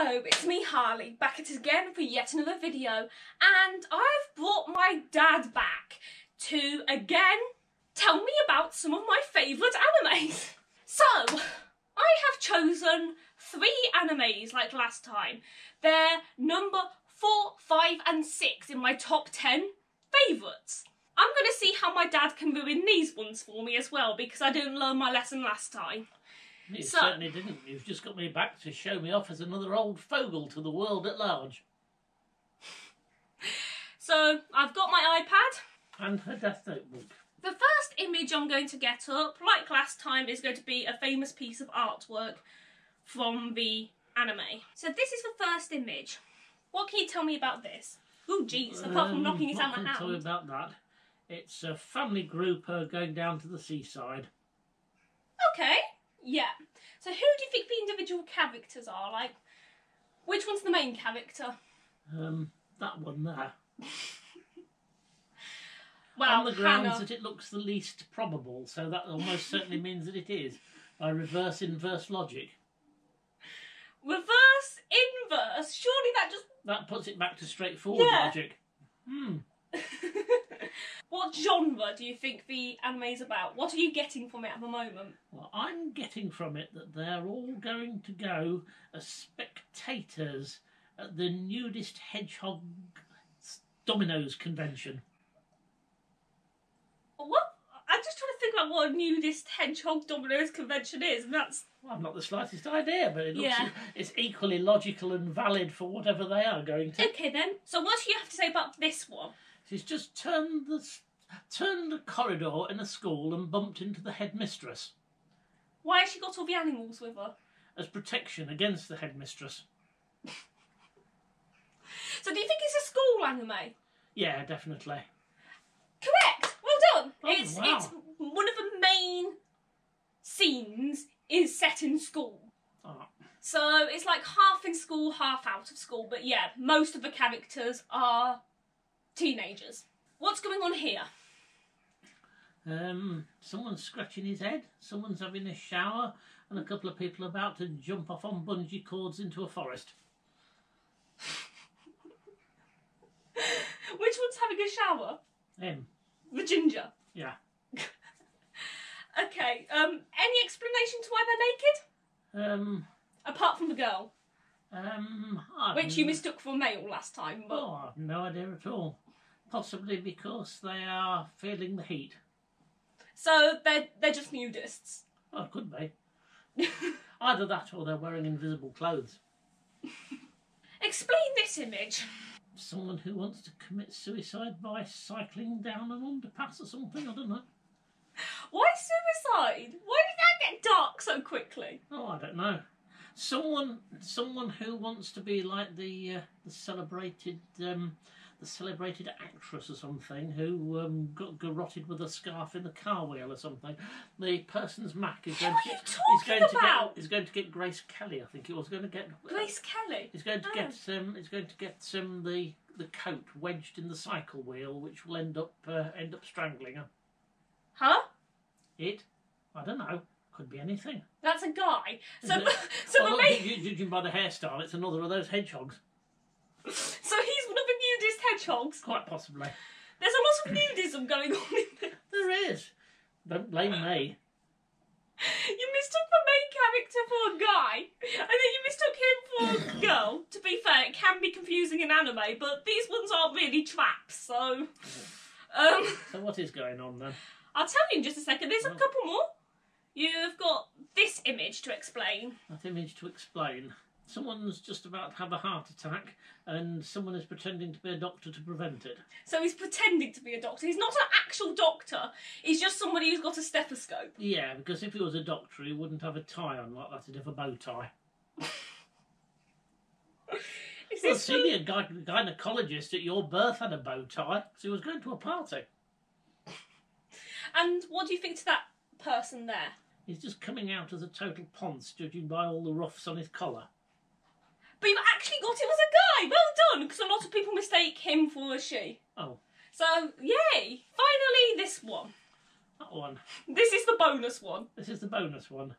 Hello, it's me Harley, back at it again for yet another video, and I've brought my dad back to, again, tell me about some of my favourite animes. So, I have chosen 3 animes like last time. They're number 4, 5 and 6 in my top 10 favourites. I'm going to see how my dad can ruin these ones for me as well, because I didn't learn my lesson last time. You certainly didn't. You've just got me back to show me off as another old fogel to the world at large. So, I've got my iPad. And her death notebook. The first image I'm going to get up, like last time, is going to be a famous piece of artwork from the anime. So this is the first image. What can you tell me about this? Oh jeez, apart from knocking it out my hand. What can I tell you about that? It's a family group going down to the seaside. Okay. Yeah. So who do you think the individual characters are? Like, which one's the main character? That one there. Well, on the grounds that it looks the least probable, so that almost certainly means that it is, by reverse inverse logic. Reverse inverse? Surely that just... That puts it back to straightforward logic. What genre do you think the anime is about? What are you getting from it at the moment? Well, I'm getting from it that they're all going to go as spectators at the Nudist Hedgehog Dominoes convention. What? I'm just trying to think about what a Nudist Hedgehog Dominoes convention is, and that's... Well, I've not the slightest idea, but it looks it's equally logical and valid for whatever they are going to. Okay then, so what do you have to say about this one? She's just turned the corridor in a school and bumped into the headmistress. Why has she got all the animals with her? As protection against the headmistress. So do you think it's a school anime? Yeah, definitely. Correct! Well done! Oh, It's wow. one of the main scenes is set in school. Oh. So it's like half in school, half out of school, but yeah, most of the characters are teenagers. What's going on here? Someone's scratching his head, someone's having a shower, and a couple of people about to jump off on bungee cords into a forest. Which one's having a shower? Him. The ginger. Yeah. Okay, any explanation to why they're naked? Apart from the girl. Which you mistook for a male last time, but... Oh, I've no idea at all. Possibly because they are feeling the heat. So they're just nudists. Oh, could be. Either that or they're wearing invisible clothes. Explain this image. Someone who wants to commit suicide by cycling down an underpass or something, I don't know. Why suicide? Why did that get dark so quickly? Oh, I don't know. Someone who wants to be like the celebrated actress or something who got garroted with a scarf in the car wheel or something. The person's Mac is going is going to get Grace Kelly. I think it was going to get Grace Kelly. He's going to get the coat wedged in the cycle wheel, which will end up strangling her. Huh? I don't know. Could be anything. That's a guy. So Well, judging by the hairstyle, it's another of those hedgehogs. So he's one of the nudist hedgehogs. Quite possibly. There's a lot of nudism going on in there. There is. Don't blame me. You mistook the main character for a guy, and then you mistook him for a girl. To be fair, it can be confusing in anime, but these ones aren't really traps, so... So what is going on then? I'll tell you in just a second. There's a couple more. You've got this image to explain. That image to explain. Someone's just about to have a heart attack and someone is pretending to be a doctor to prevent it. So he's pretending to be a doctor. He's not an actual doctor. He's just somebody who's got a stethoscope. Yeah, because if he was a doctor, he wouldn't have a tie on like that. He'd have a bow tie. Well, senior gynaecologist at your birth had a bow tie, so he was going to a party. And what do you think to that person there? He's just coming out as a total ponce, judging by all the ruffs on his collar. But you actually got him as a guy! Well done! Because a lot of people mistake him for a she. Oh. So, yay! Finally, this one. That one. This is the bonus one. This is the bonus one.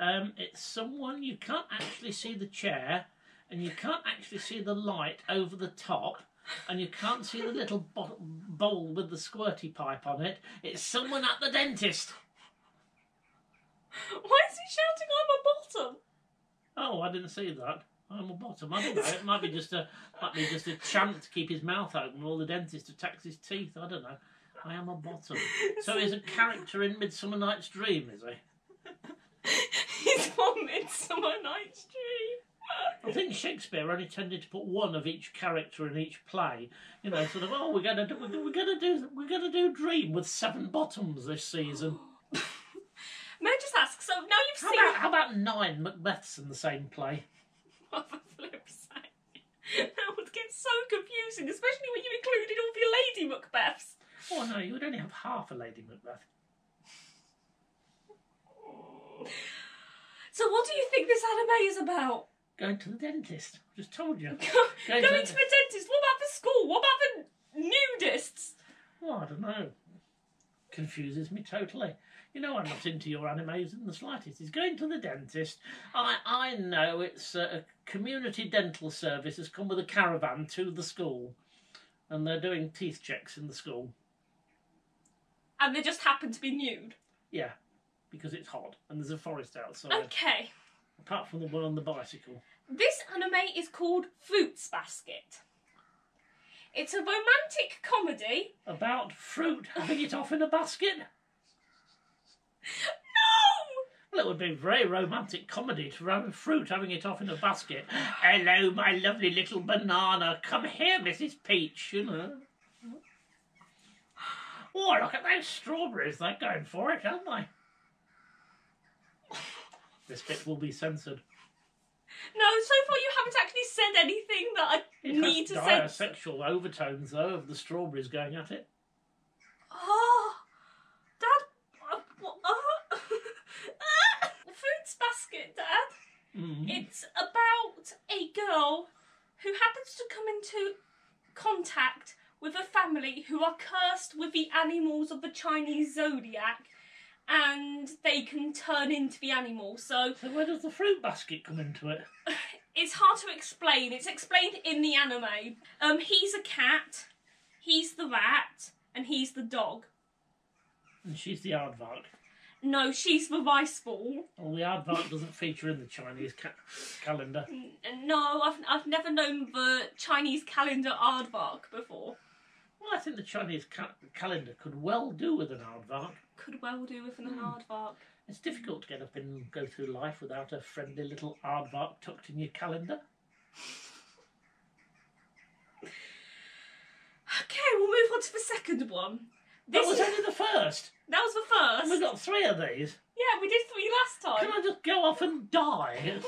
It's someone, you can't actually see the chair, and you can't actually see the light over the top, and you can't see the little bowl with the squirty pipe on it. It's someone at the dentist. Why is he shouting, "I'm a bottom"? Oh, I didn't see that. I'm a bottom. I don't know. It might be just a chant to keep his mouth open while the dentist attacks his teeth. I don't know. I am a bottom. So he's a character in Midsummer Night's Dream, is he? He's from Midsummer Night's Dream. I think Shakespeare only tended to put one of each character in each play. You know, sort of. Oh, we're gonna do Dream with 7 bottoms this season. May I just ask? So now you've seen. How about 9 Macbeths in the same play? For flip's sake. That would get so confusing, especially when you included all of your Lady Macbeths. Oh no, you would only have half a Lady Macbeth. So what do you think this anime is about? Going to the dentist. I just told you. Going to the dentist. What about the school? What about the nudists? Oh, I don't know. Confuses me totally. You know, I'm not into your animes in the slightest. He's going to the dentist. I know it's a community dental service has come with a caravan to the school, and they're doing teeth checks in the school. And they just happen to be nude? Yeah, because it's hot and there's a forest outside. Okay. Apart from the one on the bicycle. This anime is called Fruits Basket. It's a romantic comedy. About fruit having it off in a basket? No! Well, it would be a very romantic comedy to have fruit having it off in a basket. Hello, my lovely little banana. Come here, Mrs. Peach, you know. Oh, look at those strawberries. They're going for it, aren't they? This bit will be censored. No, so far you haven't actually said anything that I need to say. It has dire sexual overtones, though, of the strawberries going at it. Oh, Dad. Fruits Basket, Dad. Mm. It's about a girl who happens to come into contact with a family who are cursed with the animals of the Chinese zodiac, and they can turn into the animals. So where does the fruit basket come into it? It's hard to explain. It's explained in the anime. He's a cat, he's the rat, and he's the dog. And she's the aardvark. No, she's the rice ball. Well, the aardvark doesn't feature in the Chinese calendar. No, I've never known the Chinese calendar aardvark before. Well, I think the Chinese calendar could well do with an aardvark. Could well do with an aardvark. It's difficult to get up and go through life without a friendly little aardvark tucked in your calendar. Okay, we'll move on to the second one. That was only the first. That was the first. And we've got 3 of these. Yeah, we did 3 last time. Can I just go off and die?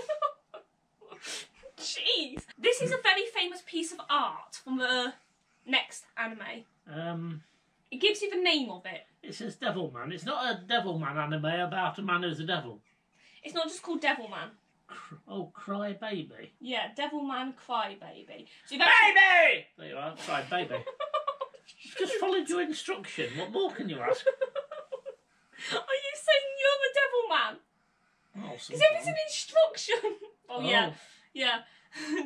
Jeez. This is a very famous piece of art from the next anime. It gives you the name of it. It says Devilman. It's not a Devilman anime about a man who's a devil. It's not just called Devilman. Cry Baby. Yeah, Devilman Cry Baby. So Baby! There you are, Cry Baby. Just followed your instruction. What more can you ask? Are you saying you're the Devilman? Oh, because if it's an instruction... Oh, yeah. Yeah.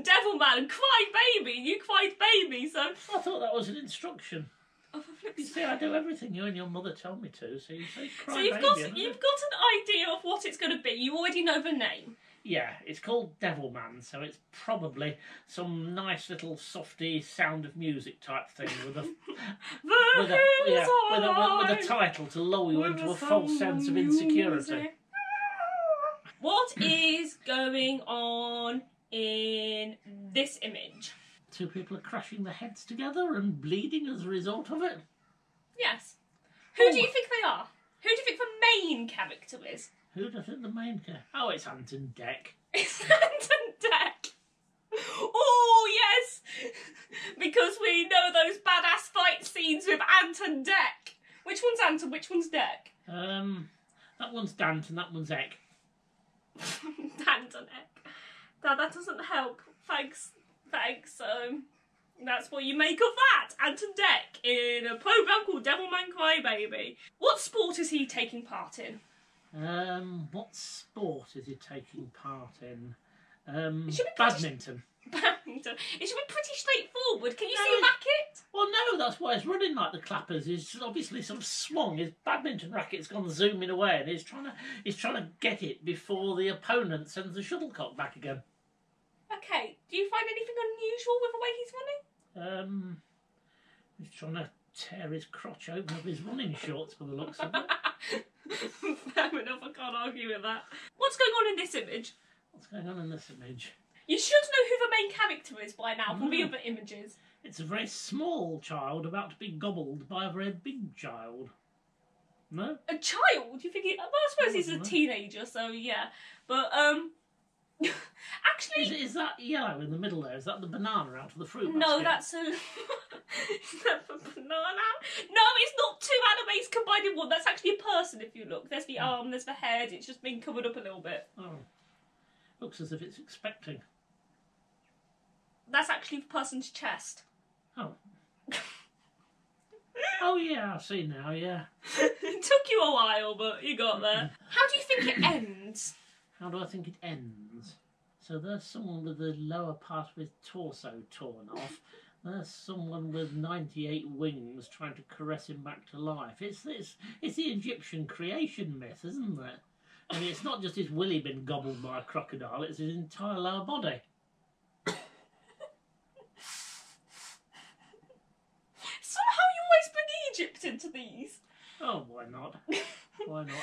Devilman, cry baby. You cried baby, so... I thought that was an instruction. Oh, for flip's You see, I do everything you and your mother tell me to, so you say cry baby. So you've got an idea of what it's going to be. You already know the name. Yeah, it's called Devilman, so it's probably some nice little softy Sound of Music type thing with a with a title to lull you into a false sense of insecurity. What is going on in this image? 2 people are crashing their heads together and bleeding as a result of it. Yes. Who do you think they are? Who do you think the main character is? Who do I think the main character? Oh, it's Anton Deck. It's Anton Deck. Oh, yes. Because we know those badass fight scenes with Anton Deck. Which one's Anton, which one's Deck? That one's Danton, that one's Eck. Danton Eck. Dad, that doesn't help. Thanks. That's what you make of that. Anton Deck in a programme called Devilman Crybaby. What sport is he taking part in? What sport is he taking part in? should be Badminton. Badminton. It should be pretty straightforward. Can you No, see a racket? Well, no, that's why it's running like the clappers. He's obviously sort of swung. His badminton racket's gone zooming away, and he's trying to get it before the opponent sends the shuttlecock back again. Okay. Do you find anything unusual with the way he's running? He's trying to tear his crotch open with his running shorts, by the looks of it. Fair enough. I can't argue with that. What's going on in this image? What's going on in this image? You should know who the main character is by now from the Mm. other images. It's a very small child about to be gobbled by a very big child. No? A child? You think? Well, I suppose he's a Probably. teenager, so yeah. But actually, Is that yellow in the middle there? Is that the banana out of the fruit no, basket? that's a. Is that a banana? No, it's not two animes combined in one. That's actually a person. If you look, there's the arm, there's the head. It's just been covered up a little bit. Oh. Looks as if it's expecting. That's actually the person's chest. Oh. Oh yeah, I see now, yeah. It took you a while, but you got there. How do you think it ends? How do I think it ends? So there's someone with the lower part of his torso torn off. There's someone with 98 wings trying to caress him back to life. It's the Egyptian creation myth, isn't it? I mean, it's not just his willy been gobbled by a crocodile, it's his entire lower body. Somehow you always bring Egypt into these. Oh, why not? Why not?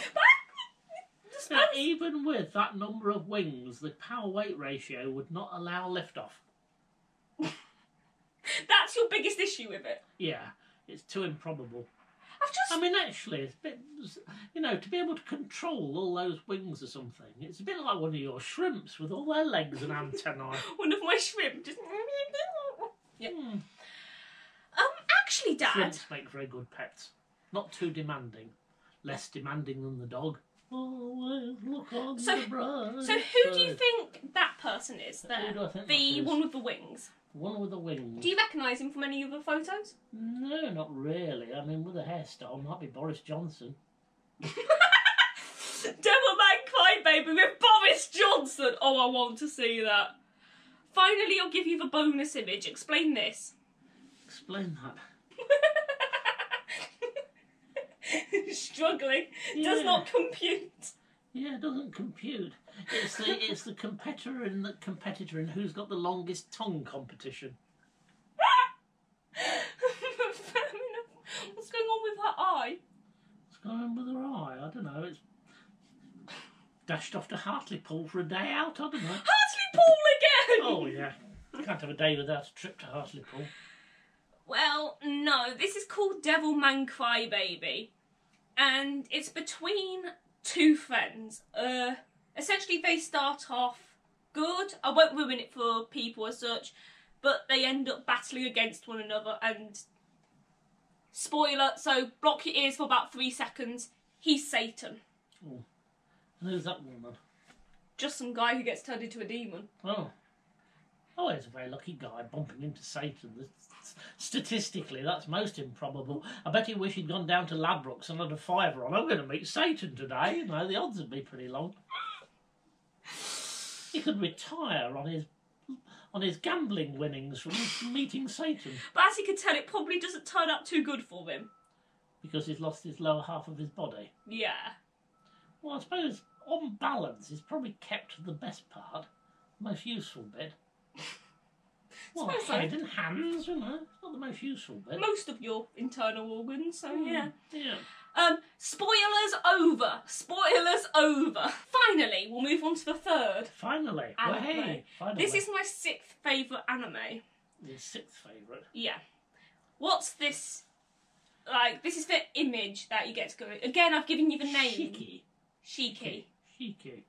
Just Now, even with that number of wings, the power-weight ratio would not allow liftoff. That's your biggest issue with it. Yeah, it's too improbable. I've just... I mean, actually, it's a bit, to be able to control all those wings or something, it's a bit like one of your shrimps with all their legs and antennae. One of my shrimp just... Yeah. Hmm. Actually, Dad... Shrimps make very good pets. Not too demanding. Less demanding than the dog. Always look on the bright So who do you side. think that person is there? Who do I think that The is? one with the wings. One with the wings. Do you recognise him from any of the photos? No, not really. I mean, with a hairstyle, might be Boris Johnson. Devilman Crybaby with Boris Johnson! Oh, I want to see that. Finally, I'll give you the bonus image. Explain this. Explain that. Struggling. Does Yeah. not compute. Yeah, it doesn't compute. It's the competitor in who's got the longest tongue competition. Fair enough. What's going on with her eye? What's going on with her eye? I don't know. It's dashed off to Hartlepool for a day out. I don't know. Hartlepool again! Oh yeah, can't have a day without a trip to Hartlepool. Well, no. This is called Devilman Crybaby. And it's between two friends. Essentially, they start off good. I won't ruin it for people as such, but they end up battling against one another. And spoiler, so block your ears for about 3 seconds. He's Satan. Oh. And who's that woman? Just some guy who gets turned into a demon. Oh, he's a very lucky guy bumping into Satan. Statistically, that's most improbable. I bet he wish he'd gone down to Ladbrokes and had a fiver on. I'm going to meet Satan today. You know, the odds would be pretty long. He could retire on his gambling winnings from meeting Satan. But as you can tell, it probably doesn't turn out too good for him. Because he's lost his lower half of his body. Yeah. Well, I suppose, on balance, he's probably kept the best part. Most useful bit. Well, Suppose so. head and hands, you know. It's not the most useful bit. Most of your internal organs, so yeah. Yeah. Spoilers over. Spoilers over. Finally, we'll move on to the third. Finally. Anime. Well, hey, finally. This is my 6th favourite anime. Your 6th favourite. Yeah. What's this? Like, this is the image that you get to go. Again, I've given you the name. Shiki. Shiki. Shiki.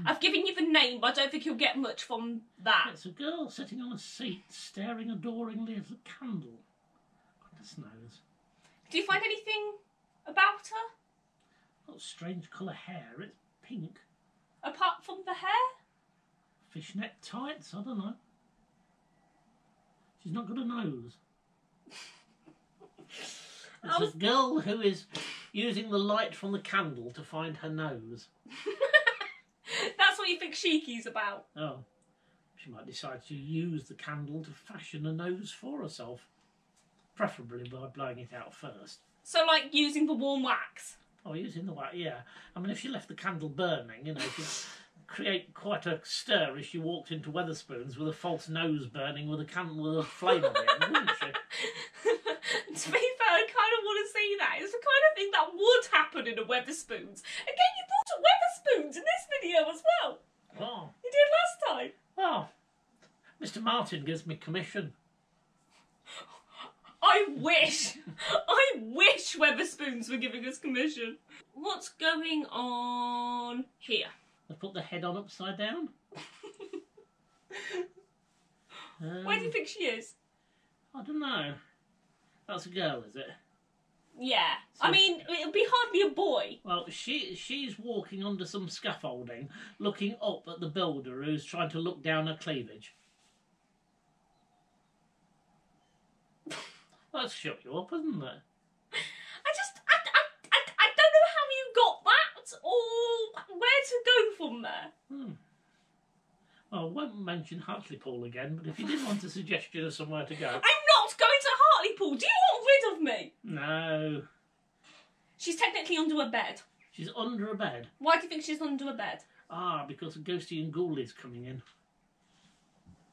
I've given you the name, but I don't think you'll get much from that. It's a girl sitting on a seat, staring adoringly at a candle. Goodness knows. Do you find anything about her? Got strange colour hair. It's pink. Apart from the hair? Fishnet tights. I don't know. She's not got a nose. It's a girl who is using the light from the candle to find her nose. That's what you think Shiki's about. Oh, she might decide to use the candle to fashion a nose for herself. Preferably by blowing it out first. So, like, using the warm wax? Oh, using the wax, yeah. I mean, if she left the candle burning, you know, she'd create quite a stir if she walked into Wetherspoons with a false nose burning with a candle with a flame on the end, wouldn't she? To be fair, I kind of want to see that. It's the kind of thing that would happen in a Wetherspoons. Again, you brought a Wetherspoons in this video as well. Oh. You did last time. Oh. Mr. Martin gives me commission. I wish Wetherspoons were giving us commission. What's going on here? They put the head on upside down. Where do you think she is? I don't know. That's a girl, is it? Yeah. So, I mean, it'll be hardly a boy. Well, she's walking under some scaffolding, looking up at the builder who's trying to look down her cleavage. That's shut you up, isn't it? I don't know how you got that or where to go from there. Well, I won't mention Hartlepool again, but if you did want a suggestion of somewhere to go... I'm not going to Hartlepool. Do you want rid of me? No. She's technically under a bed. She's under a bed. Why do you think she's under a bed? Ah, because a ghosty and ghoulies coming in.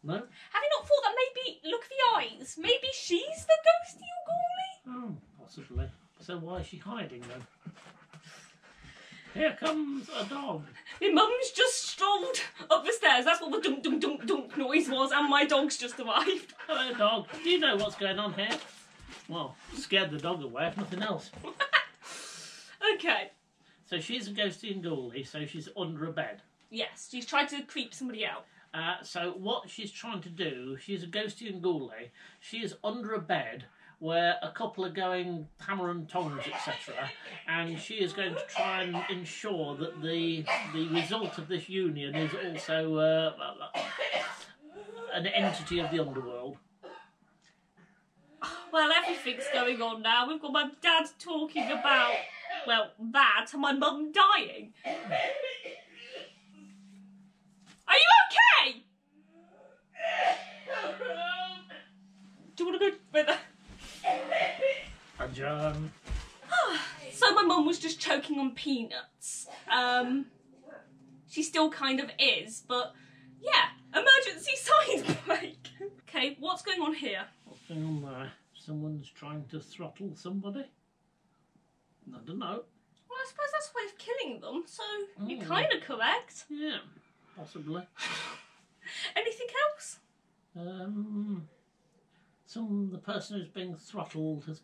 No? Have you not thought that maybe, look at the eyes, maybe she's the ghosty or ghoulie? Oh, possibly. So why is she hiding then? Here comes a dog. My mum's just strolled up the stairs. That's what the dunk dunk dunk dunk noise was, and my dog's just arrived. Hello, dog. Do you know what's going on here? Well, scared the dog away, if nothing else. Okay. So she's a ghosty and ghoulie, so she's under a bed. Yes, she's tried to creep somebody out. So what she's trying to do, she's a ghosty and ghoulie. She is under a bed where a couple are going hammer and tongs, etc. And she is going to try and ensure that the result of this union is also an entity of the underworld. Well, everything's going on now. We've got my dad talking about, well, that, and my mum dying. Are you okay? Do you want to go with her? And John. So my mum was just choking on peanuts. She still kind of is, but yeah, emergency side break. Okay, what's going on here? What's going on there? Someone's trying to throttle somebody? I don't know. Well, I suppose that's a way of killing them, so you're kind of correct. Yeah, possibly. Anything else? The person who's being throttled has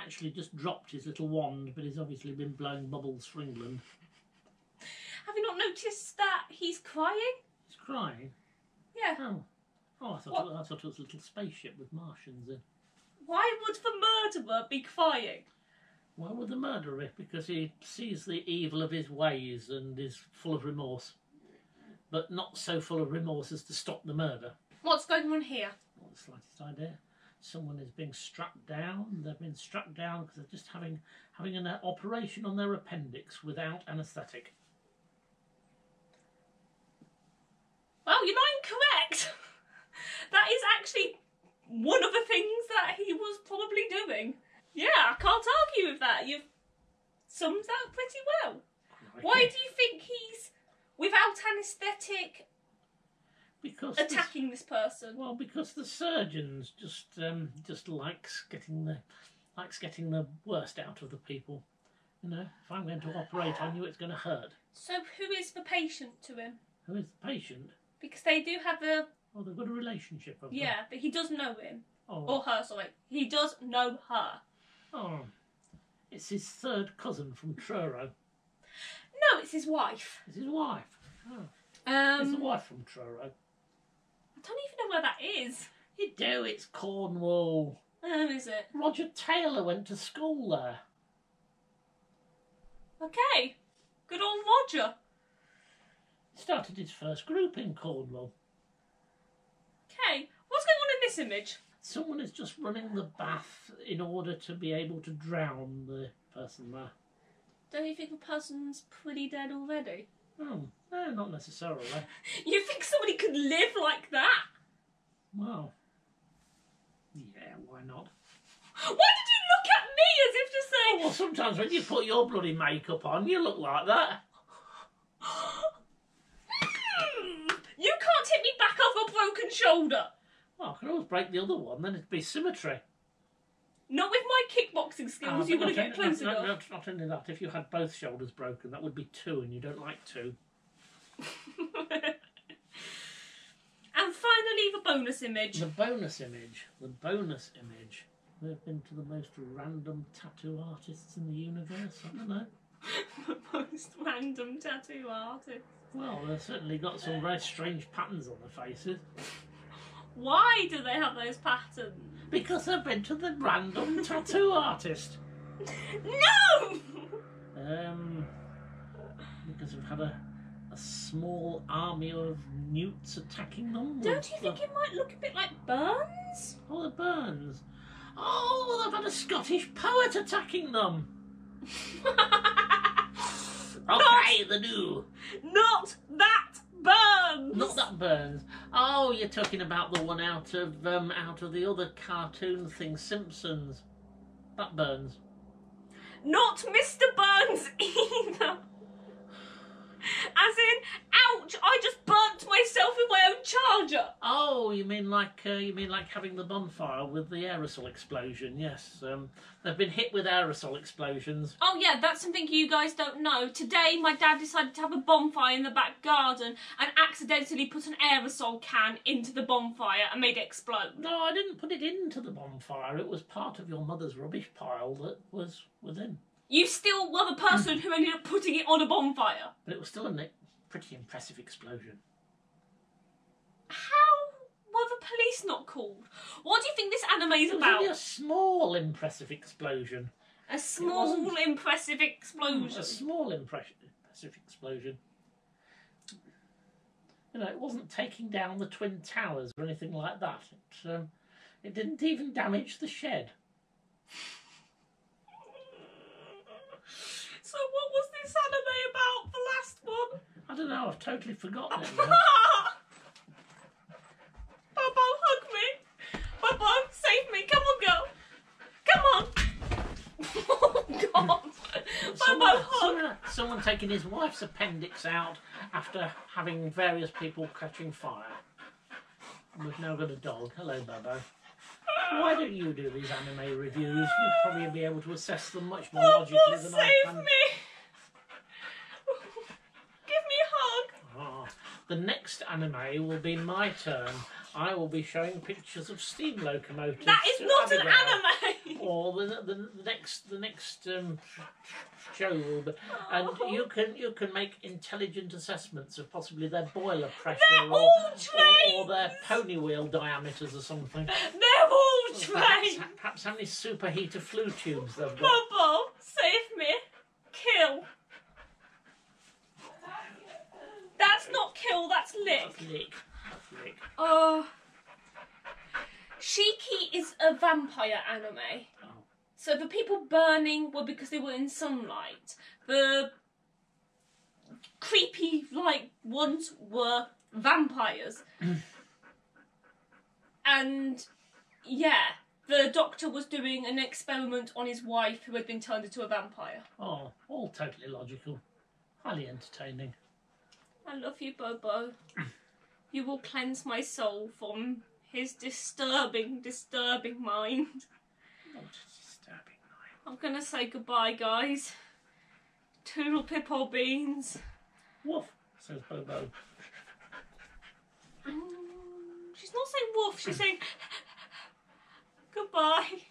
actually just dropped his little wand, but he's obviously been blowing bubbles for England. Have you not noticed that he's crying? He's crying? Yeah. Oh, I thought it was a little spaceship with Martians in. Why would the murderer be crying? Why would the murderer be? Because he sees the evil of his ways and is full of remorse. But not so full of remorse as to stop the murder. What's going on here? Not the slightest idea. Someone is being struck down. They've been struck down because they're just having an operation on their appendix without anaesthetic. Well, you're not incorrect. That is actually one of the things that he was probably doing. Yeah, I can't argue with that. You've summed that pretty well. Crikey. Why do you think he's, without anaesthetic, Because attacking this person? Well, because the surgeons just likes getting the worst out of the people. You know, if I'm going to operate on you, it's going to hurt. So who is the patient to him? Who is the patient? Because they do have a... Oh, they've got a relationship of them. Yeah, but he does know him. Oh. Or her, sorry. He does know her. Oh. It's his third cousin from Truro. No, it's his wife. It's his wife. Oh. It's the wife from Truro. I don't even know where that is. You do, it's Cornwall. Is it? Roger Taylor went to school there. Okay. Good old Roger. He started his first group in Cornwall. Okay. What's going on in this image? Someone is just running the bath in order to be able to drown the person there. Don't you think the person's pretty dead already? Oh, No, not necessarily. You think somebody could live like that? Well, yeah, why not? Why did you look at me as if to say... Well, sometimes when you put your bloody makeup on, you look like that. You can't hit me back off a broken shoulder. Well, I can always break the other one, then it'd be symmetry. Not with my kickbouncing skills, you wouldn't get close enough. Not only that, if you had both shoulders broken, that would be 2, and you don't like 2. And finally, the bonus image. The bonus image. They've been to the most random tattoo artists in the universe, haven't they? The most random tattoo artist. Well, they've certainly got some very strange patterns on their faces. Why do they have those patterns? Because they've been to the random tattoo artist. No! Because they've had a small army of newts attacking them. Don't you think it might look a bit like Burns? Oh, the Burns. Oh, they've had a Scottish poet attacking them. Okay, the new. Not that Burns! Not that Burns. Oh, you're talking about the one out of the other cartoon thing, Simpsons. That Burns. Not Mr. Burns either. As in, ouch! I just burnt myself with my own charger. Oh, you mean like having the bonfire with the aerosol explosion? Yes, they've been hit with aerosol explosions. Oh yeah, that's something you guys don't know. Today, my dad decided to have a bonfire in the back garden and accidentally put an aerosol can into the bonfire and made it explode. No, I didn't put it into the bonfire. It was part of your mother's rubbish pile that was within. You still were the person who ended up putting it on a bonfire. But it was still a pretty impressive explosion. How were the police not called? What do you think this anime is It was about? only a small impressive explosion. A small, impressive explosion. A small impressive explosion. You know, it wasn't taking down the Twin Towers or anything like that. It didn't even damage the shed. So what was this anime about, the last one? I don't know, I've totally forgotten it now. Bobo, hug me. Bobo, save me. Come on, girl. Come on. Oh, God. Bobo, hug. Someone taking his wife's appendix out after having various people catching fire. We've now got a dog. Hello, Bobo. Why don't you do these anime reviews? You'd probably be able to assess them much more logically than I can. Save me! Give me a hug! Ah, the next anime will be my turn. I will be showing pictures of steam locomotives. That is not an anime! Or the next show will be, and you can make intelligent assessments of possibly their boiler pressure or their pony wheel diameters or something. They're all trained! Perhaps how many superheater flue tubes they've got. Bobo, save me. Kill. That's not kill, that's lick. That's lick. That's lick. Oh. Shiki is a vampire anime. Oh. So the people burning were because they were in sunlight. The creepy, ones were vampires. And, yeah, the doctor was doing an experiment on his wife who had been turned into a vampire. Oh, all totally logical. Highly entertaining. I love you, Bobo. You will cleanse my soul from his disturbing mind. Not disturbing mind. I'm gonna say goodbye, guys. Toodle pipple beans. Woof, says Bobo. She's not saying woof, she's saying goodbye.